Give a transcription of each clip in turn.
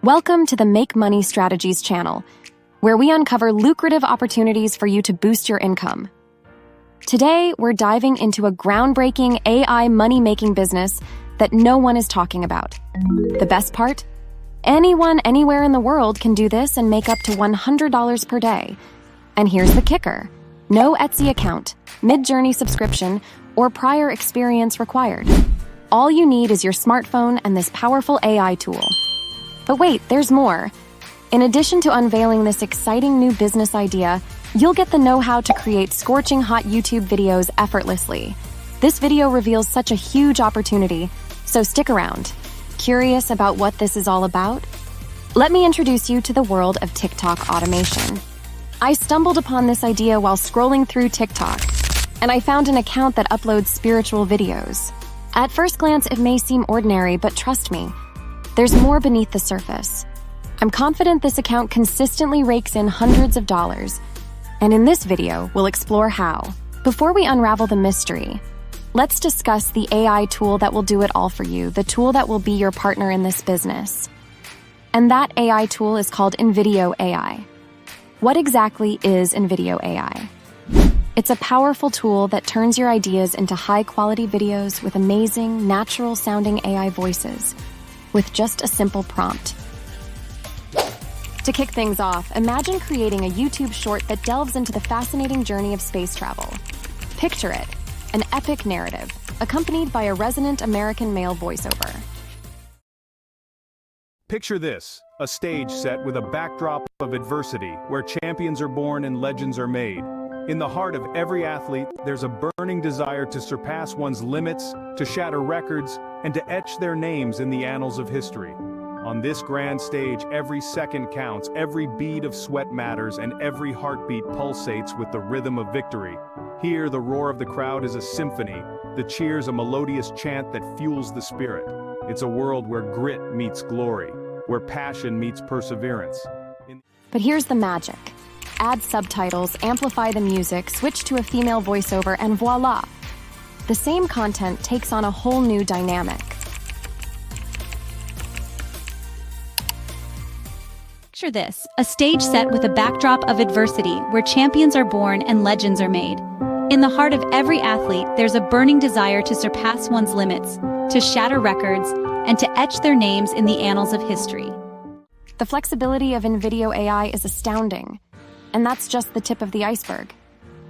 Welcome to the Make Money Strategies channel, where we uncover lucrative opportunities for you to boost your income. Today, we're diving into a groundbreaking AI money-making business that no one is talking about. The best part? Anyone, anywhere in the world can do this and make up to $100 per day. And here's the kicker. No Etsy account, mid-journey subscription, or prior experience required. All you need is your smartphone and this powerful AI tool. But wait, there's more. In addition to unveiling this exciting new business idea, you'll get the know-how to create scorching hot YouTube videos effortlessly. This video reveals such a huge opportunity, so stick around. Curious about what this is all about? Let me introduce you to the world of TikTok automation. I stumbled upon this idea while scrolling through TikTok, and I found an account that uploads spiritual videos. At first glance, it may seem ordinary, but trust me, there's more beneath the surface. I'm confident this account consistently rakes in hundreds of dollars, and in this video, we'll explore how. Before we unravel the mystery, let's discuss the AI tool that will do it all for you, the tool that will be your partner in this business. And that AI tool is called invideo.ai. What exactly is invideo.ai? It's a powerful tool that turns your ideas into high-quality videos with amazing, natural-sounding AI voices, with just a simple prompt. To kick things off, imagine creating a YouTube short that delves into the fascinating journey of space travel. Picture it, an epic narrative, accompanied by a resonant American male voiceover. Picture this, a stage set with a backdrop of adversity, where champions are born and legends are made. In the heart of every athlete, there's a burning desire to surpass one's limits, to shatter records, and to etch their names in the annals of history. On this grand stage, every second counts, every bead of sweat matters, and every heartbeat pulsates with the rhythm of victory. Here, the roar of the crowd is a symphony, the cheers a melodious chant that fuels the spirit. It's a world where grit meets glory, where passion meets perseverance. But here's the magic. Add subtitles, amplify the music, switch to a female voiceover, and voila! The same content takes on a whole new dynamic. Picture this, a stage set with a backdrop of adversity where champions are born and legends are made. In the heart of every athlete, there's a burning desire to surpass one's limits, to shatter records, and to etch their names in the annals of history. The flexibility of invideo.ai is astounding, and that's just the tip of the iceberg.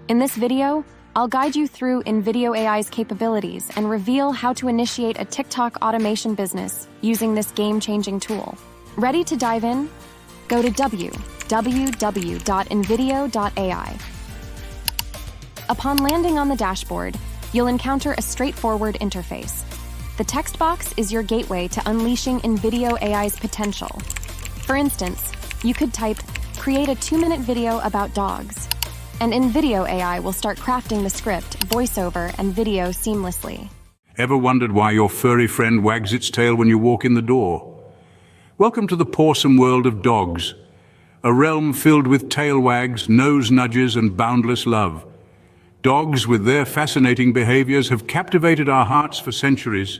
In this video, I'll guide you through invideo.ai's capabilities and reveal how to initiate a TikTok automation business using this game-changing tool. Ready to dive in? Go to www.invideo.ai. Upon landing on the dashboard, you'll encounter a straightforward interface. The text box is your gateway to unleashing invideo.ai's potential. For instance, you could type, "Create a 2-minute video about dogs," and invideo.ai will start crafting the script, voiceover, and video seamlessly. Ever wondered why your furry friend wags its tail when you walk in the door? Welcome to the pawsome world of dogs, a realm filled with tail wags, nose nudges, and boundless love. Dogs, with their fascinating behaviors, have captivated our hearts for centuries.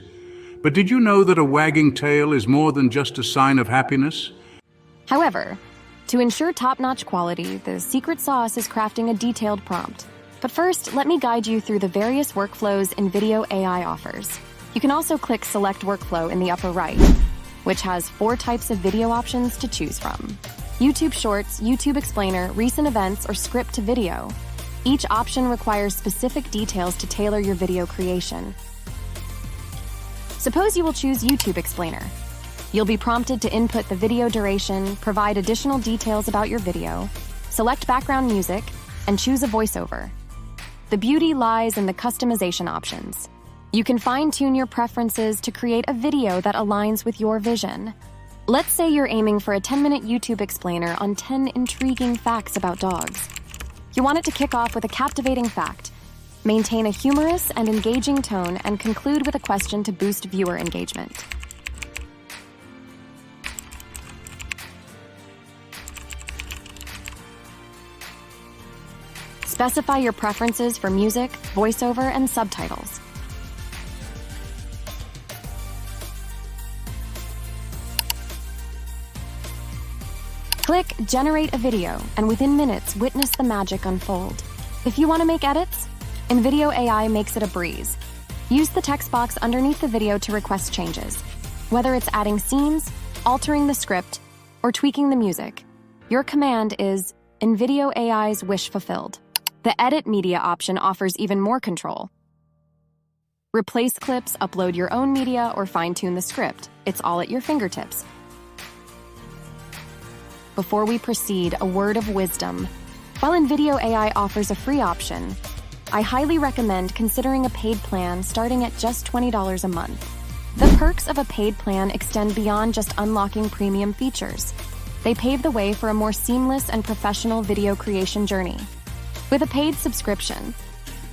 But did you know that a wagging tail is more than just a sign of happiness? However, to ensure top-notch quality, the secret sauce is crafting a detailed prompt. But first, let me guide you through the various workflows invideo.ai offers. You can also click Select Workflow in the upper right, which has 4 types of video options to choose from: YouTube Shorts, YouTube Explainer, Recent Events, or Script to Video. Each option requires specific details to tailor your video creation. Suppose you will choose YouTube Explainer. You'll be prompted to input the video duration, provide additional details about your video, select background music, and choose a voiceover. The beauty lies in the customization options. You can fine-tune your preferences to create a video that aligns with your vision. Let's say you're aiming for a 10-minute YouTube explainer on 10 intriguing facts about dogs. You want it to kick off with a captivating fact, maintain a humorous and engaging tone, and conclude with a question to boost viewer engagement. Specify your preferences for music, voiceover, and subtitles. Click Generate a Video, and within minutes, witness the magic unfold. If you want to make edits, invideo.ai makes it a breeze. Use the text box underneath the video to request changes. Whether it's adding scenes, altering the script, or tweaking the music, your command is invideo.ai's wish fulfilled. The Edit Media option offers even more control. Replace clips, upload your own media, or fine-tune the script. It's all at your fingertips. Before we proceed, a word of wisdom. While invideo.ai offers a free option, I highly recommend considering a paid plan starting at just $20 a month. The perks of a paid plan extend beyond just unlocking premium features. They pave the way for a more seamless and professional video creation journey. With a paid subscription,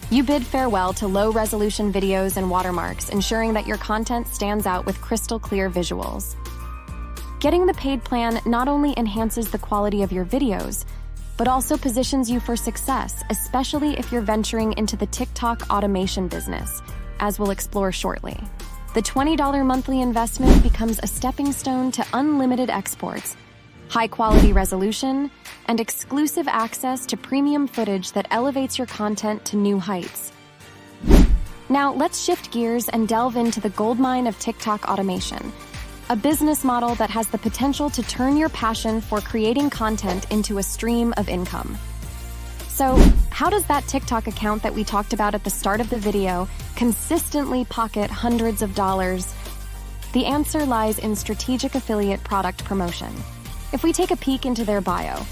you bid farewell to low-resolution videos and watermarks, ensuring that your content stands out with crystal-clear visuals. Getting the paid plan not only enhances the quality of your videos, but also positions you for success, especially if you're venturing into the TikTok automation business, as we'll explore shortly. The $20 monthly investment becomes a stepping stone to unlimited exports, high-quality resolution, and exclusive access to premium footage that elevates your content to new heights. Now, let's shift gears and delve into the goldmine of TikTok automation, a business model that has the potential to turn your passion for creating content into a stream of income. So, how does that TikTok account that we talked about at the start of the video consistently pocket hundreds of dollars? The answer lies in strategic affiliate product promotion. If we take a peek into their bio,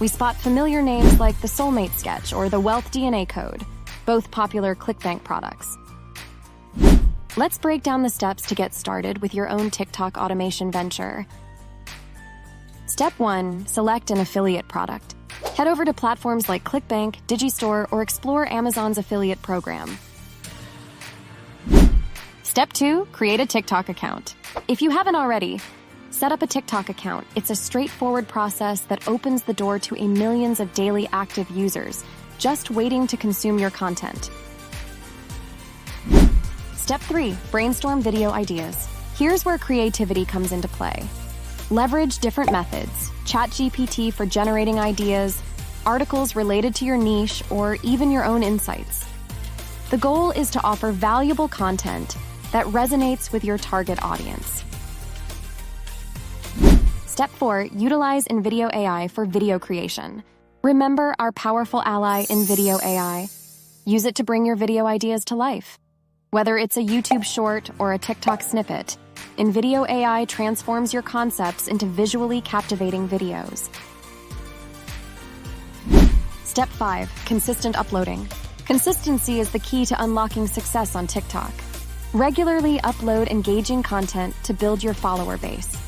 we spot familiar names like the Soulmate Sketch or the Wealth DNA Code, both popular ClickBank products. Let's break down the steps to get started with your own TikTok automation venture. Step 1. Select an affiliate product. Head over to platforms like ClickBank, Digistore, or explore Amazon's affiliate program. Step 2. Create a TikTok account. If you haven't already, set up a TikTok account. It's a straightforward process that opens the door to millions of daily active users, just waiting to consume your content. Step 3. Brainstorm video ideas. Here's where creativity comes into play. Leverage different methods, ChatGPT for generating ideas, articles related to your niche, or even your own insights. The goal is to offer valuable content that resonates with your target audience. Step 4. Utilize invideo.ai for video creation. Remember our powerful ally, invideo.ai. Use it to bring your video ideas to life. Whether it's a YouTube short or a TikTok snippet, invideo.ai transforms your concepts into visually captivating videos. Step 5. Consistent uploading. Consistency is the key to unlocking success on TikTok. Regularly upload engaging content to build your follower base.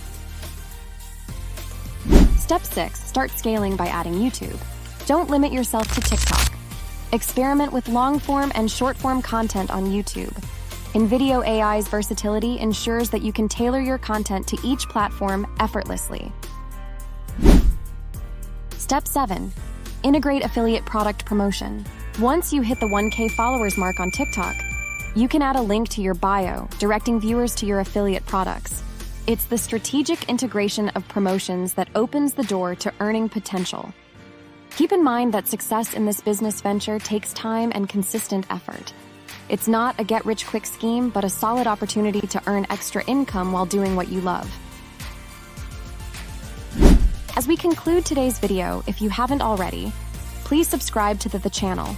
Step 6. Start scaling by adding YouTube. Don't limit yourself to TikTok. Experiment with long-form and short-form content on YouTube. invideo.ai's versatility ensures that you can tailor your content to each platform effortlessly. Step 7. Integrate affiliate product promotion. Once you hit the 1K followers mark on TikTok, you can add a link to your bio, directing viewers to your affiliate products. It's the strategic integration of promotions that opens the door to earning potential. Keep in mind that success in this business venture takes time and consistent effort. It's not a get-rich-quick scheme, but a solid opportunity to earn extra income while doing what you love. As we conclude today's video, if you haven't already, please subscribe to the channel.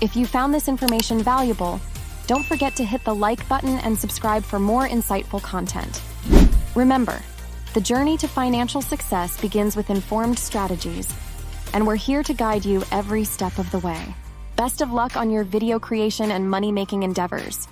If you found this information valuable, don't forget to hit the like button and subscribe for more insightful content. Remember, the journey to financial success begins with informed strategies, and we're here to guide you every step of the way. Best of luck on your video creation and money-making endeavors.